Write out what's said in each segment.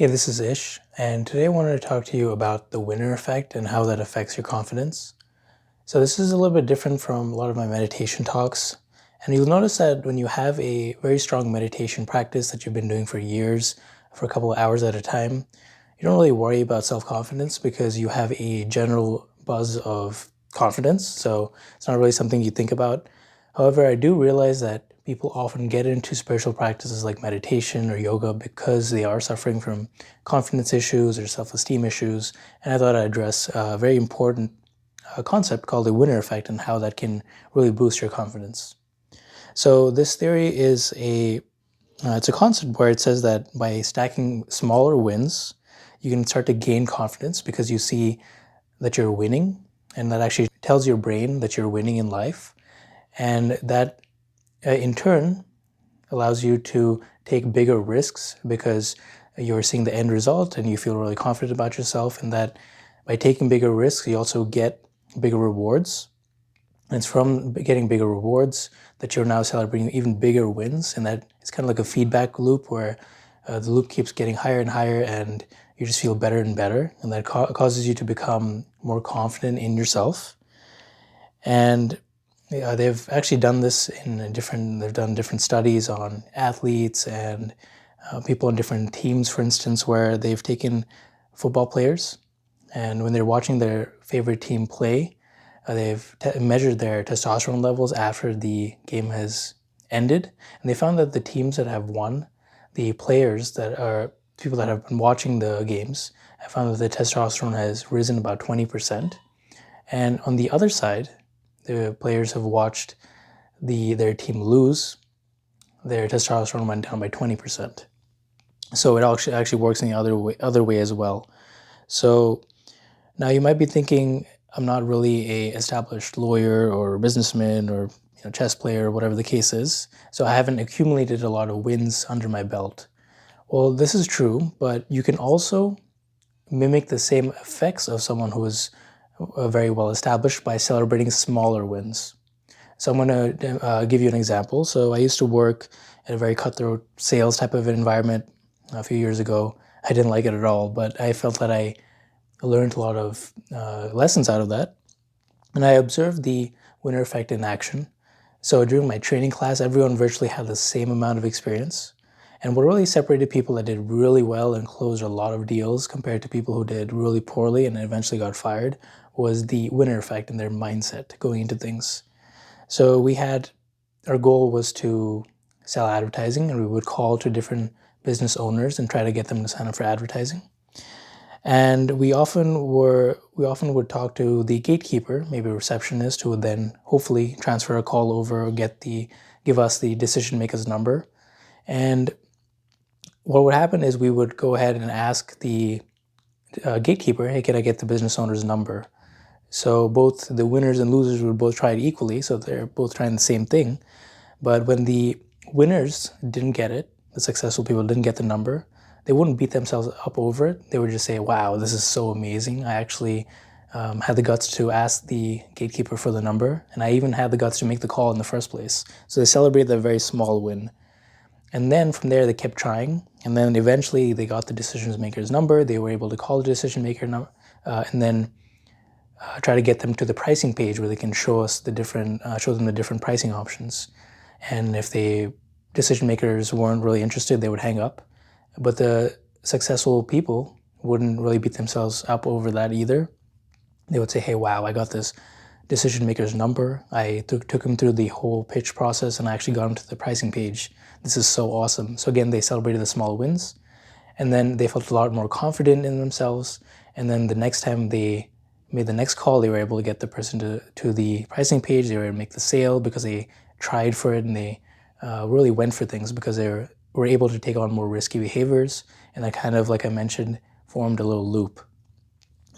Hey, this is Ish, and today I wanted to talk to you about the winner effect and how that affects your confidence. So, this is a little bit different from a lot of my meditation talks, and you'll notice that when you have a very strong meditation practice that you've been doing for years, for a couple of hours at a time, you don't really worry about self confidence because you have a general buzz of confidence. So, it's not really something you think about. However, I do realize that people often get into spiritual practices like meditation or yoga because they are suffering from confidence issues or self esteem issues. And I thought I'd address a very important concept called the winner effect and how that can really boost your confidence. So, this theory is it's a concept where it says that by stacking smaller wins, you can start to gain confidence because you see that you're winning, and that actually tells your brain that you're winning in life. And that in turn allows you to take bigger risks because you're seeing the end result and you feel really confident about yourself. And that by taking bigger risks, you also get bigger rewards. And it's from getting bigger rewards that you're now celebrating even bigger wins. And that it's kind of like a feedback loop where the loop keeps getting higher and higher, and you just feel better and better. And that causes you to become more confident in yourself. And they've actually done this they've done different studies on athletes and people on different teams, for instance, where they've taken football players, and when they're watching their favorite team play, they've measured their testosterone levels after the game has ended, and they found that the teams that have won, the players that are people that have been watching the games, have found that the testosterone has risen about 20%. And on the other side, the players have watched their team lose, their testosterone went down by 20%. So it actually works in the other way as well. So now you might be thinking, I'm not really a established lawyer or businessman or chess player or whatever the case is, so I haven't accumulated a lot of wins under my belt. Well, this is true, but you can also mimic the same effects of someone who is very well established by celebrating smaller wins. So I'm going to give you an example. So I used to work at a very cutthroat sales type of environment a few years ago. I didn't like it at all, but I felt that I learned a lot of lessons out of that. And I observed the winner effect in action. So during my training class, everyone virtually had the same amount of experience. And what really separated people that did really well and closed a lot of deals compared to people who did really poorly and eventually got fired was the winner effect in their mindset going into things. So our goal was to sell advertising, and we would call to different business owners and try to get them to sign up for advertising. And we often would talk to the gatekeeper, maybe a receptionist, who would then hopefully transfer a call over or give us the decision maker's number. And what would happen is we would go ahead and ask the gatekeeper, hey, can I get the business owner's number? So both the winners and losers would both try it equally, so they're both trying the same thing. But when the winners didn't get it, the successful people didn't get the number, they wouldn't beat themselves up over it. They would just say, wow, this is so amazing. I actually had the guts to ask the gatekeeper for the number, and I even had the guts to make the call in the first place. So they celebrated a very small win. And then from there, they kept trying, and then eventually they got the decision maker's number. They were able to call the decision maker number, and then try to get them to the pricing page where they can show them the different pricing options. And if the decision makers weren't really interested, they would hang up. But the successful people wouldn't really beat themselves up over that either. They would say, hey, wow, I got this decision maker's number. I took him through the whole pitch process, and I actually got him to the pricing page. This is so awesome. So again, they celebrated the small wins, and then they felt a lot more confident in themselves. And then the next time they made the next call, they were able to get the person to the pricing page. They were able to make the sale because they tried for it, and they really went for things because they were able to take on more risky behaviors. And that kind of, like I mentioned, formed a little loop.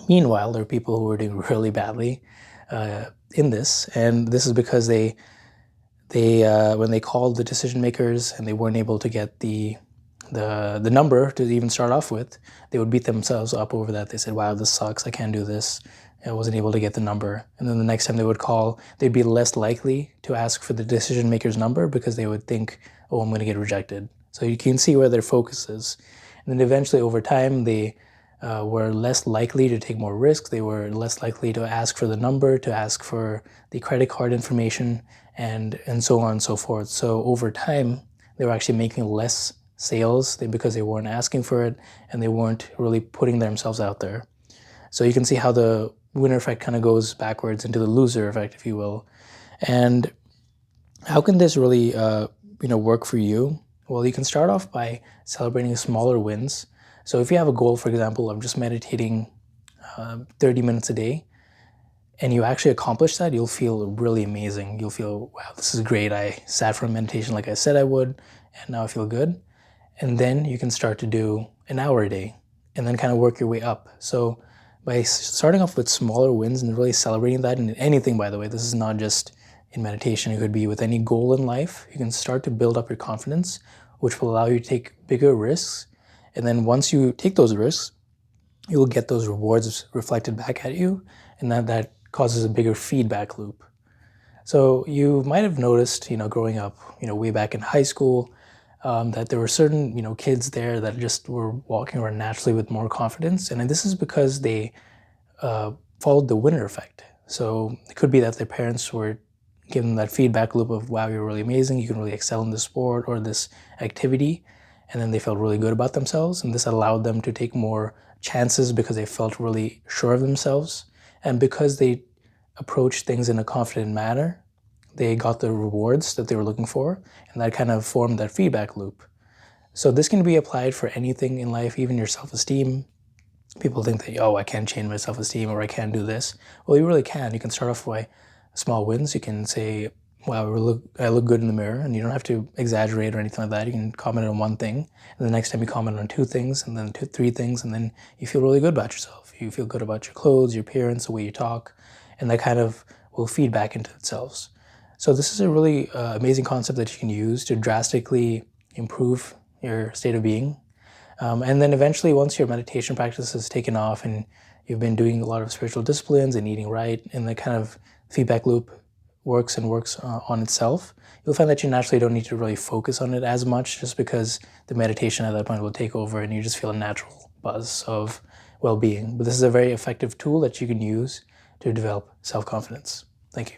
Meanwhile, there are people who were doing really badly in this, and this is because they when they called the decision makers and they weren't able to get the number to even start off with, they would beat themselves up over that. They said, wow, this sucks, I can't do this, I wasn't able to get the number. And then the next time they would call, they'd be less likely to ask for the decision maker's number because they would think, oh, I'm going to get rejected. So you can see where their focus is. And then eventually over time, they were less likely to take more risks. They were less likely to ask for the number, to ask for the credit card information, and so on and so forth. So over time, they were actually making less sales because they weren't asking for it and they weren't really putting themselves out there. So you can see how the winner effect kind of goes backwards into the loser effect, if you will. And how can this really work for you? Well, you can start off by celebrating smaller wins. So if you have a goal, for example, of just meditating 30 minutes a day, and you actually accomplish that, you'll feel really amazing. You'll feel, wow, this is great. I sat for a meditation like I said I would, and now I feel good. And then you can start to do an hour a day and then kind of work your way up. So by starting off with smaller wins and really celebrating that in anything, by the way, this is not just in meditation, it could be with any goal in life, you can start to build up your confidence, which will allow you to take bigger risks. And then once you take those risks, you will get those rewards reflected back at you, and that causes a bigger feedback loop. So you might have noticed, growing up, way back in high school, that there were certain, kids there that just were walking around naturally with more confidence. And this is because they followed the winner effect. So it could be that their parents were giving them that feedback loop of, wow, you're really amazing, you can really excel in this sport or this activity. And then they felt really good about themselves. And this allowed them to take more chances because they felt really sure of themselves. And because they approached things in a confident manner, they got the rewards that they were looking for, and that kind of formed that feedback loop. So this can be applied for anything in life, even your self-esteem. People think that, oh, I can't change my self-esteem or I can't do this. Well, you really can. You can start off by small wins. You can say, wow, I look good in the mirror, and you don't have to exaggerate or anything like that. You can comment on one thing, and the next time you comment on two things, and then three things, and then you feel really good about yourself. You feel good about your clothes, your appearance, the way you talk, and that kind of will feed back into itself. So this is a really amazing concept that you can use to drastically improve your state of being. And then eventually, once your meditation practice has taken off and you've been doing a lot of spiritual disciplines and eating right, and the kind of feedback loop works on itself, you'll find that you naturally don't need to really focus on it as much, just because the meditation at that point will take over and you just feel a natural buzz of well-being. But this is a very effective tool that you can use to develop self-confidence. Thank you.